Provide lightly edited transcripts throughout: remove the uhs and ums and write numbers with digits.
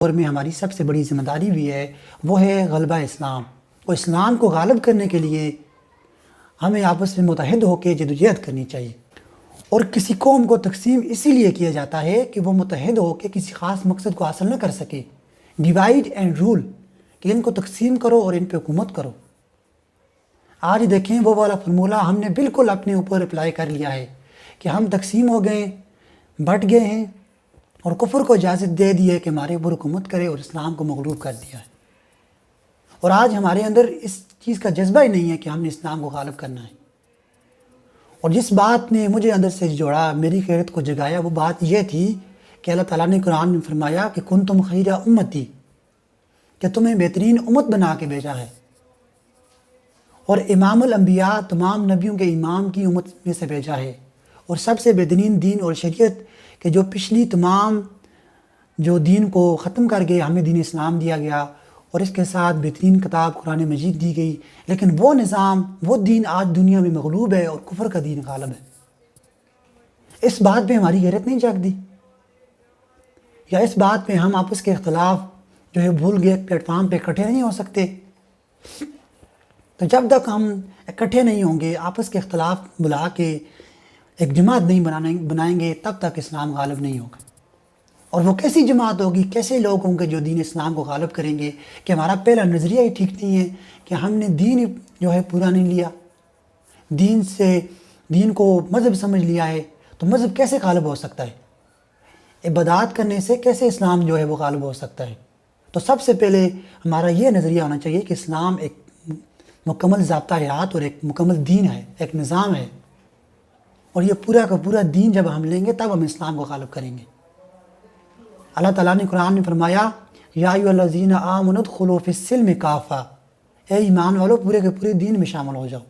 دور میں ہماری سب سے بڑی ذمہ داری بھی ہے، وہ ہے غلبہ اسلام۔ اور اسلام کو غالب کرنے کے لیے ہمیں آپس میں متحد ہو کے جدوجہد کرنی چاہیے۔ اور کسی قوم کو تقسیم اسی لیے کیا جاتا ہے کہ وہ متحد ہو کے کسی خاص مقصد کو حاصل نہ کر سکے۔ ڈیوائیڈ اینڈ رول، کہ ان کو تقسیم کرو اور ان پہ حکومت کرو۔ آج دیکھیں وہ والا فرمولہ ہم نے بالکل اپنے اوپر اپلائی کر لیا ہے کہ ہم تقسیم ہو گئے، بٹ گئے ہیں، اور کفر کو اجازت دے دی ہے کہ ہمارے اوپر حکومت کرے، اور اسلام کو مغلوب کر دیا ہے۔ اور آج ہمارے اندر اس چیز کا جذبہ ہی نہیں ہے کہ ہم نے اسلام کو غالب کرنا ہے۔ اور جس بات نے مجھے اندر سے جوڑا، میری غیرت کو جگایا، وہ بات یہ تھی کہ اللہ تعالیٰ نے قرآن میں فرمایا کہ کنتم خیر امتی، کہ تمہیں بہترین امت بنا کے بھیجا ہے، اور امام الانبیاء، تمام نبیوں کے امام کی امت میں سے بھیجا ہے، اور سب سے بہترین دین اور شریعت کہ جو پچھلی تمام جو دین کو ختم کر کے ہمیں دین اسلام دیا گیا، اور اس کے ساتھ بہترین کتاب قرآن مجید دی گئی، لیکن وہ نظام، وہ دین آج دنیا میں مغلوب ہے اور کفر کا دین غالب ہے۔ اس بات پہ ہماری غیرت نہیں جاگتی، یا اس بات پہ ہم آپس کے اختلاف جو ہے بھول گئے، پلیٹ فارم پہ اکٹھے نہیں ہو سکتے؟ تو جب تک ہم اکٹھے نہیں ہوں گے، آپس کے اختلاف بلا کے ایک جماعت نہیں بنائیں گے، تب تک اسلام غالب نہیں ہوگا۔ اور وہ کیسی جماعت ہوگی، کیسے لوگ ہوں گے جو دین اسلام کو غالب کریں گے؟ کہ ہمارا پہلا نظریہ ہی ٹھیک نہیں ہے، کہ ہم نے دین جو ہے پورا نہیں لیا، دین کو مذہب سمجھ لیا ہے، تو مذہب کیسے غالب ہو سکتا ہے؟ عبادات کرنے سے کیسے اسلام جو ہے وہ غالب ہو سکتا ہے؟ تو سب سے پہلے ہمارا یہ نظریہ ہونا چاہیے کہ اسلام ایک مکمل ضابطہ حیات اور ایک مکمل دین ہے، ایک نظام ہے، اور یہ پورا کا پورا دین جب ہم لیں گے تب ہم اسلام کو غالب کریں گے۔ اللہ تعالیٰ نے قرآن میں فرمایا، یا ایھا الذین آمنوا ادخلوا فی السلم کافہ، اے ایمان والو پورے کے پورے دین میں شامل ہو جاؤ۔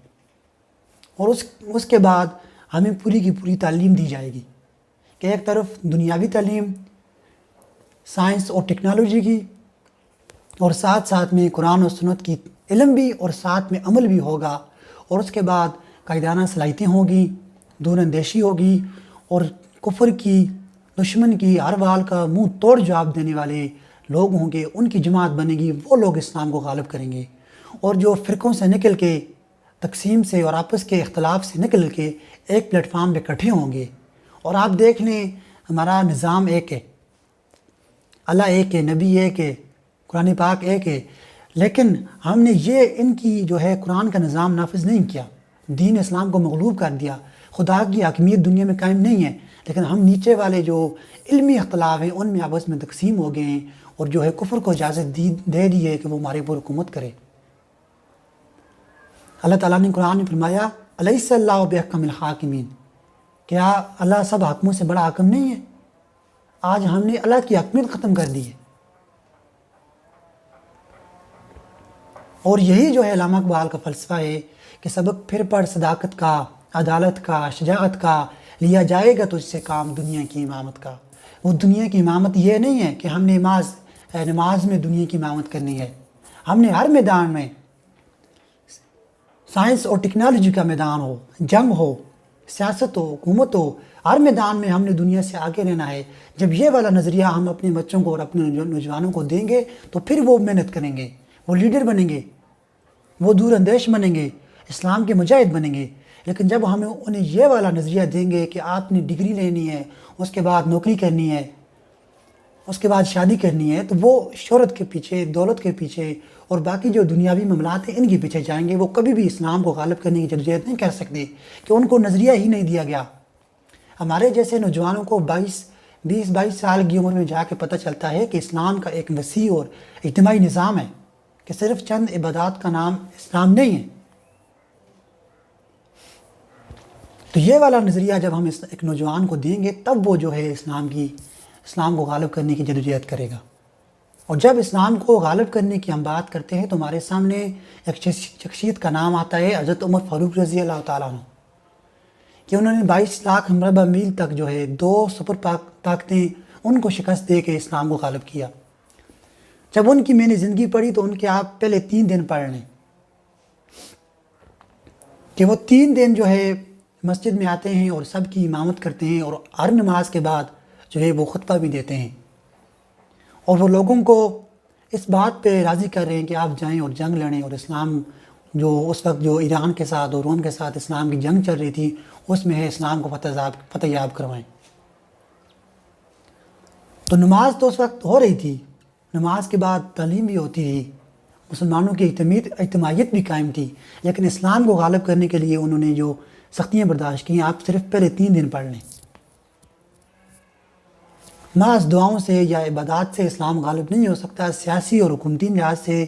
اور اس کے بعد ہمیں پوری کی پوری تعلیم دی جائے گی، کہ ایک طرف دنیاوی تعلیم، سائنس اور ٹیکنالوجی کی، اور ساتھ ساتھ میں قرآن و سنت کی علم بھی، اور ساتھ میں عمل بھی ہوگا، اور اس کے بعد قائدانہ صلاحیتیں ہوں گی، دور اندیشی ہوگی، اور کفر کی، دشمن کی ہر وال کا منہ توڑ جواب دینے والے لوگ ہوں گے، ان کی جماعت بنے گی، وہ لوگ اسلام کو غالب کریں گے۔ اور جو فرقوں سے نکل کے، تقسیم سے اور آپس کے اختلاف سے نکل کے ایک پلیٹ فارم پہ اکٹھے ہوں گے۔ اور آپ دیکھ لیں، ہمارا نظام ایک ہے، اللہ ایک ہے، نبی ایک ہے، قرآن پاک ایک ہے، لیکن ہم نے ان کی جو ہے قرآن کا نظام نافذ نہیں کیا، دین اسلام کو مغلوب کر دیا، خدا کی حاکمیت دنیا میں قائم نہیں ہے، لیکن ہم نیچے والے جو علمی اختلاف ہیں ان میں آپس میں تقسیم ہو گئے ہیں، اور جو ہے کفر کو اجازت دے دی ہے کہ وہ ہمارے اوپر حکومت کرے۔ اللہ تعالیٰ نے قرآن میں فرمایا، الیس اللہ بأحکم الحاکمین، کیا اللہ سب حاکموں سے بڑا حاکم نہیں ہے؟ آج ہم نے اللہ کی حاکمیت ختم کر دی ہے۔ اور یہی جو ہے علامہ اقبال کا فلسفہ ہے کہ سبق پھر پڑھ صداقت کا، عدالت کا، شجاعت کا، لیا جائے گا تجھ سے کام دنیا کی امامت کا۔ وہ دنیا کی امامت یہ نہیں ہے کہ ہم نے نماز میں دنیا کی امامت کرنی ہے، ہم نے ہر میدان میں، سائنس اور ٹیکنالوجی کا میدان ہو، جنگ ہو، سیاست ہو، حکومت ہو، ہر میدان میں ہم نے دنیا سے آگے رہنا ہے۔ جب یہ والا نظریہ ہم اپنے بچوں کو اور اپنے نوجوانوں کو دیں گے تو پھر وہ محنت کریں گے، وہ لیڈر بنیں گے، وہ دور اندیش بنیں گے، اسلام کے مجاہد بنیں گے۔ لیکن جب ہم انہیں یہ والا نظریہ دیں گے کہ آپ نے ڈگری لینی ہے، اس کے بعد نوکری کرنی ہے، اس کے بعد شادی کرنی ہے، تو وہ شہرت کے پیچھے، دولت کے پیچھے اور باقی جو دنیاوی معاملات ہیں ان کے پیچھے جائیں گے۔ وہ کبھی بھی اسلام کو غالب کرنے کی جدوجہد نہیں کر سکتے، کہ ان کو نظریہ ہی نہیں دیا گیا۔ ہمارے جیسے نوجوانوں کو 20-22 سال کی عمر میں جا کے پتہ چلتا ہے کہ اسلام کا ایک وسیع اور اجتماعی نظام ہے، کہ صرف چند عبادات کا نام اسلام نہیں ہے۔ تو یہ والا نظریہ جب ہم ایک نوجوان کو دیں گے تب وہ جو ہے اسلام کو غالب کرنے کی جدوجہد کرے گا۔ اور جب اسلام کو غالب کرنے کی ہم بات کرتے ہیں تو ہمارے سامنے ایک شخصیت کا نام آتا ہے، حضرت عمر فاروق رضی اللہ تعالیٰ عنہ، کہ انہوں نے 22 لاکھ مربع میل تک جو ہے 2 سپر طاقتیں ان کو شکست دے کے اسلام کو غالب کیا۔ جب ان کی میں نے زندگی پڑھی تو ان کے آپ پہلے 3 دن پڑھ لیں، کہ وہ 3 دن جو ہے مسجد میں آتے ہیں اور سب کی امامت کرتے ہیں، اور ہر نماز کے بعد جو ہے وہ خطبہ بھی دیتے ہیں، اور وہ لوگوں کو اس بات پہ راضی کر رہے ہیں کہ آپ جائیں اور جنگ لڑیں، اور اسلام جو اس وقت جو ایران کے ساتھ اور روم کے ساتھ اسلام کی جنگ چل رہی تھی اس میں ہے اسلام کو فتح یاب کروائیں۔ تو نماز تو اس وقت ہو رہی تھی، نماز کے بعد تعلیم بھی ہوتی تھی، مسلمانوں کی اجتماعیت بھی قائم تھی، لیکن اسلام کو غالب کرنے کے لیے انہوں نے جو سختیاں برداشت کی ہیں، آپ صرف پہلے 3 دن پڑھ لیں۔ محض دعاؤں سے یا عبادات سے اسلام غالب نہیں ہو سکتا، سیاسی اور حکومتی لحاظ سے